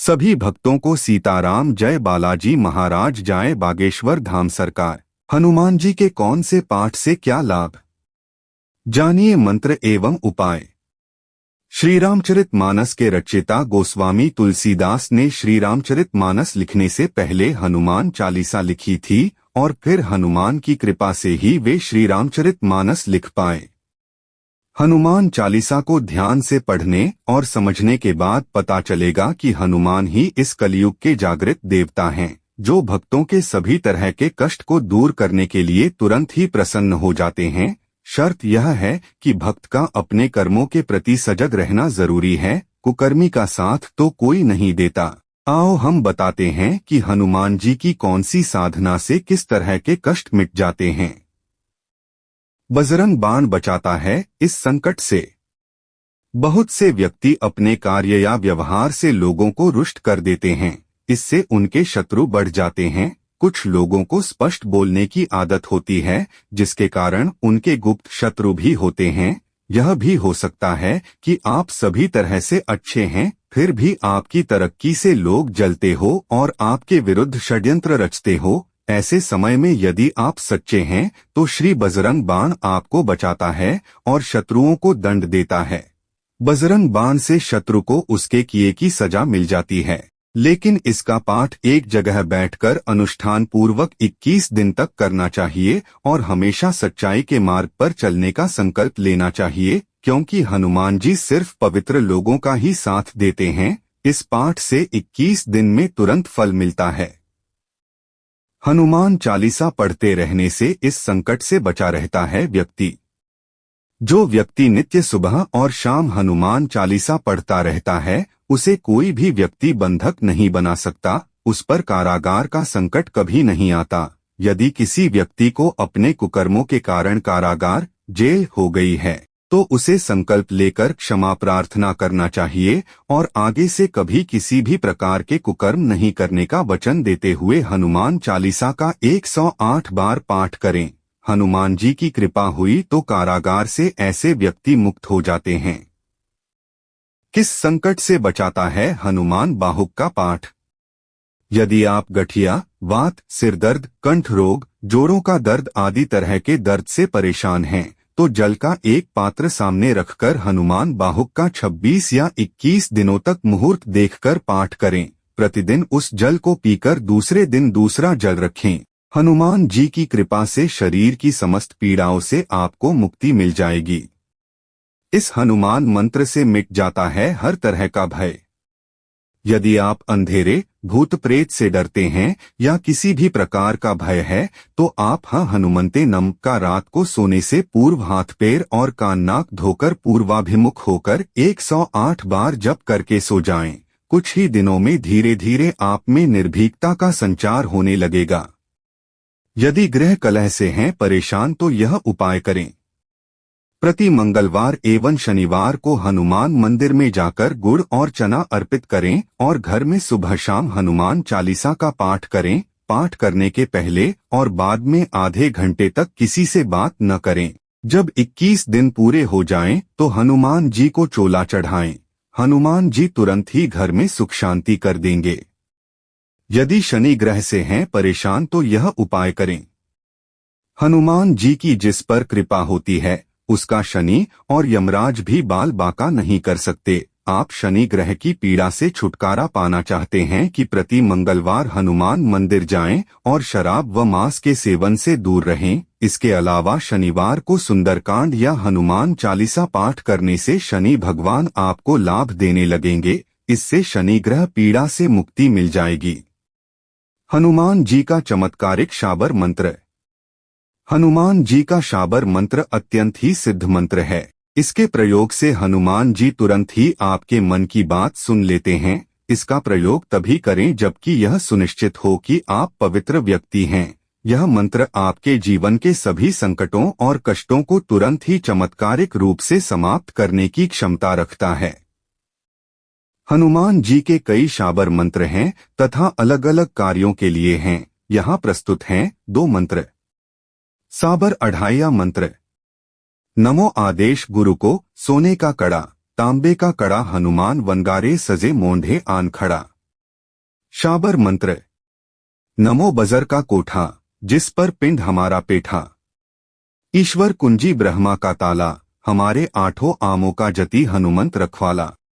सभी भक्तों को सीताराम जय बालाजी महाराज जाए बागेश्वर धाम सरकार। हनुमान जी के कौन से पाठ से क्या लाभ, जानिए मंत्र एवं उपाय। श्री रामचरितमानस के रचयिता गोस्वामी तुलसीदास ने श्री रामचरितमानस लिखने से पहले हनुमान चालीसा लिखी थी और फिर हनुमान की कृपा से ही वे श्री रामचरितमानस लिख पाए। हनुमान चालीसा को ध्यान से पढ़ने और समझने के बाद पता चलेगा कि हनुमान ही इस कलयुग के जागृत देवता हैं, जो भक्तों के सभी तरह के कष्ट को दूर करने के लिए तुरंत ही प्रसन्न हो जाते हैं। शर्त यह है कि भक्त का अपने कर्मों के प्रति सजग रहना जरूरी है, कुकर्मी का साथ तो कोई नहीं देता। आओ हम बताते हैं कि हनुमान जी की कौन सी साधना से किस तरह के कष्ट मिट जाते हैं। बजरंग बाण बचाता है इस संकट से। बहुत से व्यक्ति अपने कार्य या व्यवहार से लोगों को रुष्ट कर देते हैं, इससे उनके शत्रु बढ़ जाते हैं। कुछ लोगों को स्पष्ट बोलने की आदत होती है, जिसके कारण उनके गुप्त शत्रु भी होते हैं। यह भी हो सकता है कि आप सभी तरह से अच्छे हैं, फिर भी आपकी तरक्की से लोग जलते हो और आपके विरुद्ध षड्यंत्र रचते हो। ऐसे समय में यदि आप सच्चे हैं तो श्री बजरंग बाण आपको बचाता है और शत्रुओं को दंड देता है। बजरंग बाण से शत्रु को उसके किए की सजा मिल जाती है, लेकिन इसका पाठ एक जगह बैठकर अनुष्ठान पूर्वक 21 दिन तक करना चाहिए और हमेशा सच्चाई के मार्ग पर चलने का संकल्प लेना चाहिए, क्योंकि हनुमान जी सिर्फ पवित्र लोगों का ही साथ देते हैं। इस पाठ से 21 दिन में तुरंत फल मिलता है। हनुमान चालीसा पढ़ते रहने से इस संकट से बचा रहता है व्यक्ति। जो व्यक्ति नित्य सुबह और शाम हनुमान चालीसा पढ़ता रहता है, उसे कोई भी व्यक्ति बंधक नहीं बना सकता, उस पर कारागार का संकट कभी नहीं आता। यदि किसी व्यक्ति को अपने कुकर्मों के कारण कारागार जेल हो गई है तो उसे संकल्प लेकर क्षमा प्रार्थना करना चाहिए और आगे से कभी किसी भी प्रकार के कुकर्म नहीं करने का वचन देते हुए हनुमान चालीसा का 108 बार पाठ करें। हनुमान जी की कृपा हुई तो कारागार से ऐसे व्यक्ति मुक्त हो जाते हैं। किस संकट से बचाता है हनुमान बाहुक का पाठ? यदि आप गठिया, वात, सिरदर्द, कंठ रोग, जोड़ों का दर्द आदि तरह के दर्द से परेशान हैं, तो जल का एक पात्र सामने रखकर हनुमान बाहुक का 26 या 21 दिनों तक मुहूर्त देखकर पाठ करें। प्रतिदिन उस जल को पीकर दूसरे दिन दूसरा जल रखें। हनुमान जी की कृपा से शरीर की समस्त पीड़ाओं से आपको मुक्ति मिल जाएगी। इस हनुमान मंत्र से मिट जाता है हर तरह का भय। यदि आप अंधेरे, भूत प्रेत से डरते हैं या किसी भी प्रकार का भय है, तो आप हनुमंते नम का रात को सोने से पूर्व हाथ पैर और कान नाक धोकर पूर्वाभिमुख होकर 108 बार जप करके सो जाएं। कुछ ही दिनों में धीरे धीरे आप में निर्भीकता का संचार होने लगेगा। यदि गृह कलह से हैं परेशान तो यह उपाय करें। प्रति मंगलवार एवं शनिवार को हनुमान मंदिर में जाकर गुड़ और चना अर्पित करें और घर में सुबह शाम हनुमान चालीसा का पाठ करें। पाठ करने के पहले और बाद में आधे घंटे तक किसी से बात न करें। जब 21 दिन पूरे हो जाएं तो हनुमान जी को चोला चढ़ाएं। हनुमान जी तुरंत ही घर में सुख शांति कर देंगे। यदि शनि ग्रह से हैं परेशान तो यह उपाय करें। हनुमान जी की जिस पर कृपा होती है उसका शनि और यमराज भी बाल बाका नहीं कर सकते। आप शनि ग्रह की पीड़ा से छुटकारा पाना चाहते हैं कि प्रति मंगलवार हनुमान मंदिर जाएं और शराब व मांस के सेवन से दूर रहें। इसके अलावा शनिवार को सुंदरकांड या हनुमान चालीसा पाठ करने से शनि भगवान आपको लाभ देने लगेंगे। इससे शनि ग्रह पीड़ा से मुक्ति मिल जाएगी। हनुमान जी का चमत्कारिक शाबर मंत्र। हनुमान जी का शाबर मंत्र अत्यंत ही सिद्ध मंत्र है। इसके प्रयोग से हनुमान जी तुरंत ही आपके मन की बात सुन लेते हैं। इसका प्रयोग तभी करें जबकि यह सुनिश्चित हो कि आप पवित्र व्यक्ति हैं। यह मंत्र आपके जीवन के सभी संकटों और कष्टों को तुरंत ही चमत्कारिक रूप से समाप्त करने की क्षमता रखता है। हनुमान जी के कई शाबर मंत्र हैं तथा अलग अलग कार्यों के लिए हैं। यहाँ प्रस्तुत हैं 2 मंत्र। साबर अढ़ाइया मंत्र। नमो आदेश गुरु को, सोने का कड़ा, तांबे का कड़ा हनुमान वनगारे सजे मोंढे आन खड़ा। शाबर मंत्र। नमो बजर का कोठा, जिस पर पिंड हमारा पेठा। ईश्वर कुंजी ब्रह्मा का ताला, हमारे आठों आमों का जति हनुमंत रखवाला।